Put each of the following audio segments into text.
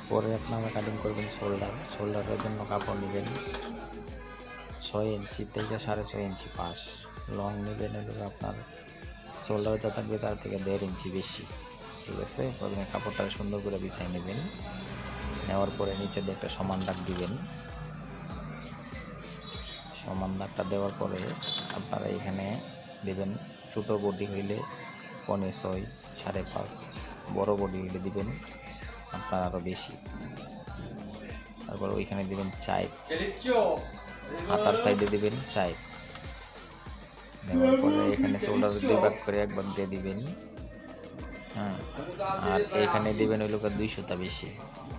পরে আপনারা কাটিং করবেন শোল্ডারের জন্য কাপড় নেবেন 6 ইঞ্চি থেকে 6.5 ইঞ্চি পাশ, লং নেবেন হলো আপনার শোল্ডার যা থাকবে তার থেকে 1.5 ইঞ্চি বেশি। ঠিক আছে, প্রথমে কাপড়টা সুন্দর করে বিছাই নেবেন, নেওয়ার পরে নিচে দিয়ে একটা সমান দাগ দিবেন। সমান দাগটা দেওয়ার পরে আপনারা এখানে দেবেন ছোটো বডি হইলে 6.5 5.5, বড় বডি হইলে দিবেন আপনার আরও বেশি। তারপর ওইখানে দিবেন 4, হাতার সাইডে দিবেন 4, দেওয়ার পরে এখানে শোল্ডার 2 ভাগ করে 1 ভাগ দিয়ে দিবেন। হ্যাঁ, আর এখানে দিবেন ওই লোক 200টা বেশি,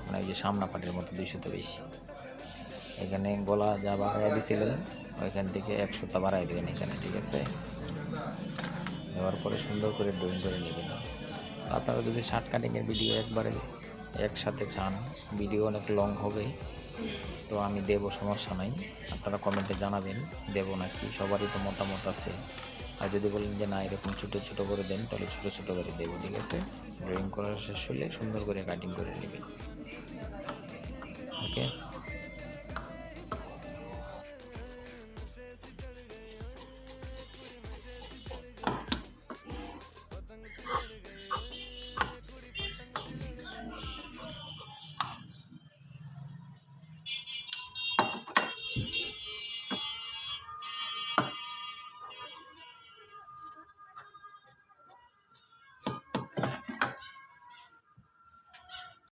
মানে ওই যে সামনা পাটের মতো 200টা বেশি। এখানে গলা যা বাড়াই দিছিলেন ওইখান থেকে 100টা বাড়াই দেবেন এখানে। ঠিক আছে, দেওয়ার পরে সুন্দর করে ড্রয়িং করে নেবেন। আপনারা যদি শার্ট কাটিংয়ের ভিডিও একবারে একসাথে চান, ভিডিও অনেক লং হবে, তো আমি দেব, সমস্যা নাই, আপনারা কমেন্টে জানাবেন দেব নাকি, সবারই তো মতামত আছে। আর যদি বলেন যে না এরকম ছোটো ছোটো করে দেন তাহলে ছোটো ছোটো করে দেবো। ঠিক আছে, ড্রয়িং করা শেষ হলে সুন্দর করে কাটিং করে নেবেন। ওকে।